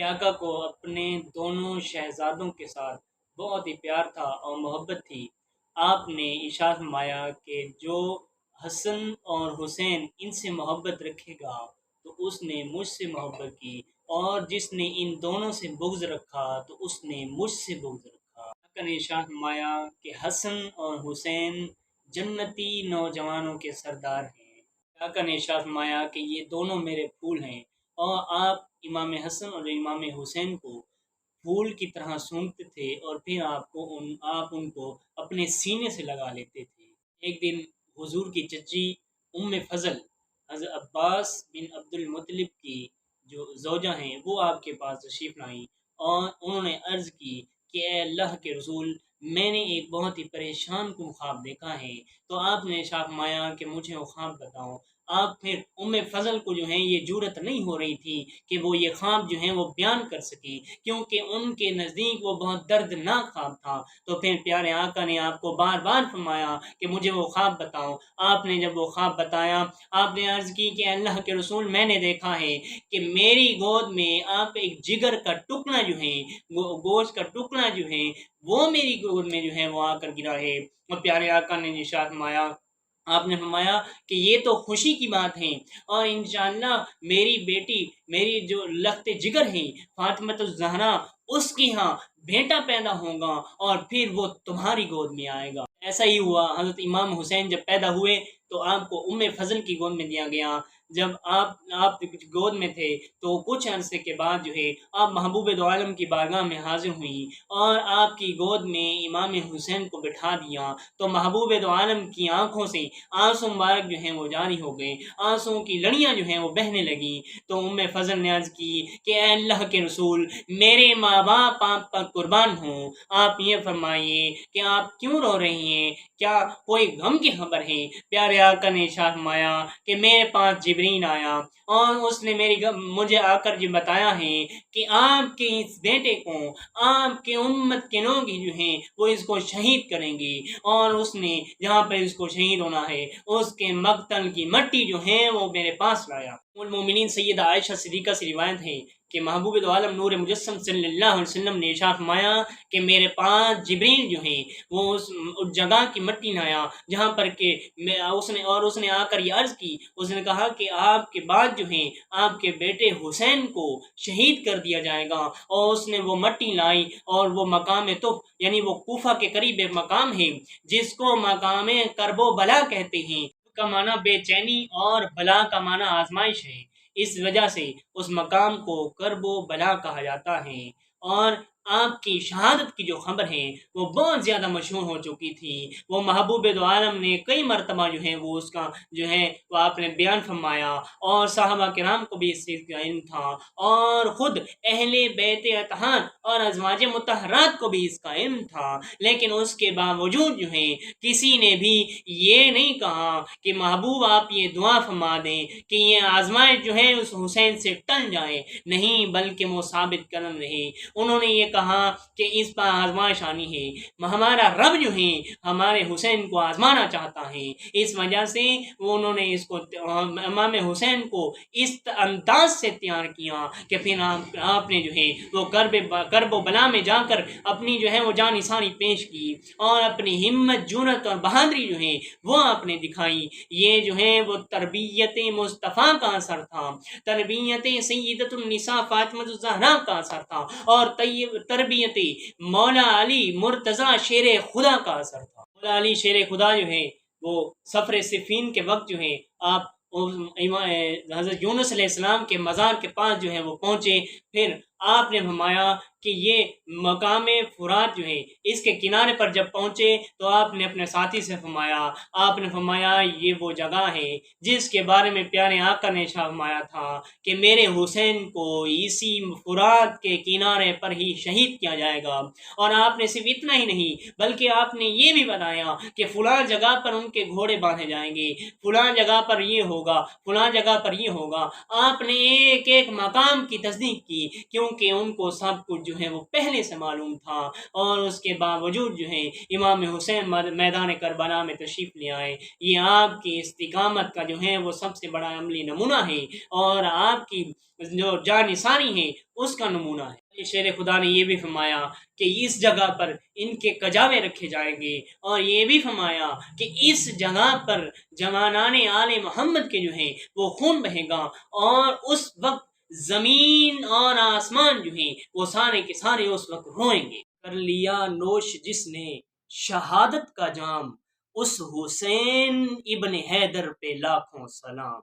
आका को अपने दोनों शहजादों के साथ बहुत ही प्यार था और मोहब्बत थी। आपने इरशाद फरमाया कि जो हसन और हुसैन इनसे मोहब्बत रखेगा तो उसने मुझसे मोहब्बत की, और जिसने इन दोनों से बुग़्ज़ रखा तो उसने मुझसे बुग़्ज़ रखा। आका ने इरशाद फरमाया कि हसन और हुसैन जन्नती नौजवानों के सरदार हैं। आका ने इरशाद फरमाया कि ये दोनों मेरे फूल हैं, और आप इमाम हसन और इमाम हुसैन को फूल की तरह सूंघते थे और फिर आप उनको अपने सीने से लगा लेते थे। एक दिन हुजूर की चची उम्मे फजल हज़रत अब्बास बिन अब्दुल मुत्तलिब की जो ज़ौजा हैं वो आपके पास तशरीफ़ लाई, और उन्होंने अर्ज़ की कि ए अल्लाह के रसूल, मैंने एक बहुत ही परेशान कुन ख्वाब देखा है। तो आपने इरशाद फरमाया कि मुझे वो ख्वाब बताओ। आप फिर उम्मे फ़ज़ल को जो है ये जुरत नहीं हो रही थी कि वो ये ख्वाब जो है वो बयान कर सकी, क्योंकि उनके नज़दीक वो बहुत दर्दनाक ख्वाब था। तो फिर प्यारे आका ने आपको बार बार फरमाया कि मुझे वो ख्वाब बताओ। आपने जब वो ख्वाब बताया, आपने अर्ज़ की कि अल्लाह के रसूल, मैंने देखा है कि मेरी गोद में आप एक जिगर का टुकड़ा जो है, वो गोश्त का टुकड़ा जो है, वो मेरी गोद में जो है वो आकर गिरा है। और प्यारे आका ने इरशाद फरमाया, आपने फरमाया कि ये तो खुशी की बात है, और इंशाअल्लाह मेरी बेटी, मेरी जो लख्त जिगर है फातिमतुज़ ज़हरा, उसके यहाँ बेटा पैदा होगा और फिर वो तुम्हारी गोद में आएगा। ऐसा ही हुआ। हज़रत इमाम हुसैन जब पैदा हुए तो आपको उम्मे फजल की गोद में दिया गया। जब आप गोद में थे तो कुछ अरसे के बाद जो है आप महबूब दो आलम की बारगाह में हाजिर हुई, और आपकी गोद में इमाम हुसैन को बिठा दिया। तो महबूब दो आलम की आंखों से आंसू मुबारक जो हैं वो जारी हो गए, आंसुओं की लड़ियां जो हैं वो बहने लगी। तो उम्मे फजल ने अर्ज की कि ऐ अल्लाह के रसूल, मेरे माँ बाप आप पर कुर्बान हों, आप ये फरमाइए कि आप क्यों रो रही हैं, क्या कोई गम की खबर है? प्यारे आका ने इरशाद फरमाया कि मेरे पास जिब्रील आया और उसने मुझे आकर ये बताया है कि आपके इस बेटे को आपके उम्मत के लोग ही जो हैं वो इसको शहीद करेंगे, और उसने जहाँ पर इसको शहीद होना है उसके मकतल की मट्टी जो है वो मेरे पास लाया। उल मोमिनीन सैयदा आयशा सिद्दीक़ा से रिवायत है कि महबूब दो आलम नूर मुजस्सम सल्लल्लाहु अलैहि वसल्लम ने इरशाद फरमाया कि मेरे पास जिब्रील जो है वो उस जगह की मट्टी लाया जहाँ पर के उसने आकर ये अर्ज़ की, उसने कहा कि आपके बाद जो है आपके बेटे हुसैन को शहीद कर दिया जाएगा। और उसने वो मट्टी लाई, और वो मकाम तो यानी वो कूफा के करीब एक मकाम है जिसको मकाम करबो बला कहते हैं। का माना बेचैनी और बला का माना आजमाइश है। इस वजह से उस मकाम को करबो बला कहा जाता है। और आपकी शहादत की जो खबर है वो बहुत ज़्यादा मशहूर हो चुकी थी। वो महबूब दो आलम ने कई मरतबा जो है वो उसका जो है वो आपने बयान फरमाया, और साहबा किराम को भी इस चीज़ का इल्म था, और ख़ुद अहले बैत अतहार और अज़वाज मुतहरात को भी इसका इल्म था। लेकिन उसके बावजूद जो है किसी ने भी ये नहीं कहा कि महबूब आप ये दुआ फरमा दें कि ये आजमाइश जो है उस हुसैन से टल जाए, नहीं बल्कि वो साबित कदम रहे। उन्होंने ये कहा कि इस पर आजमाइश आनी है, हमारा रब जो है हमारे हुसैन को आजमाना चाहता है। इस वजह से उन्होंने इसको इमाम हुसैन को इस अंदाज से तैयार किया कि फिर आपने जो है वो करबो बला में जाकर अपनी जो है वो जानिसानी पेश की, और अपनी हिम्मत, जुरत और बहादुरी जो है वो आपने दिखाई। ये जो है वो तरबियत मुस्तफ़ा का असर था, तरबियत सय्यदतुन निसा फातिमतुज़ ज़हरा का असर था, और तरबियत मौला अली मुर्तज़ा शेर खुदा का असर था। मौला अली शेर खुदा जो है वो सफ़र सिफ़ीन के वक्त जो है आप हज़रत यूनुस अलैहिस्सलाम के मज़ार के पास जो है वो पहुँचे। फिर आपने फरमाया कि ये मकाम फुरात जो है इसके किनारे पर जब पहुँचे तो आपने अपने साथी से फरमाया ये वो जगह है जिसके बारे में प्यारे आका ने फरमाया था कि मेरे हुसैन को इसी फुरात के किनारे पर ही शहीद किया जाएगा। और आपने सिर्फ इतना ही नहीं बल्कि आपने ये भी बताया कि फुला जगह पर उनके घोड़े बांधे जाएंगे, फुला जगह पर ये होगा, फुला जगह पर ये होगा। आपने एक एक मकाम की तस्दीक की, क्योंकि کیونکہ ان کو سب کچھ جو ہے وہ پہلے سے معلوم تھا، اور اس کے باوجود جو ہے امام حسین میدان کربلا میں تشریف لے آئے۔ یہ آپ کی استقامت کا جو ہے وہ سب سے بڑا عملی نمونہ ہے، اور آپ کی جو جانثاری ہے اس کا نمونہ ہے۔ شیر خدا نے یہ بھی فرمایا کہ اس جگہ پر ان کے کجاوے رکھے جائیں گے، اور یہ بھی فرمایا کہ اس جگہ پر جوانان آل محمد کے جو ہیں وہ خون بہے گا، اور اس وقت زمین اور آسمان جو ہیں وہ سارے کے سارے اس وقت روئیں گے۔ کر لیا نوش جس نے شہادت کا جام، اس حسین ابن حیدر پہ لاکھوں سلام۔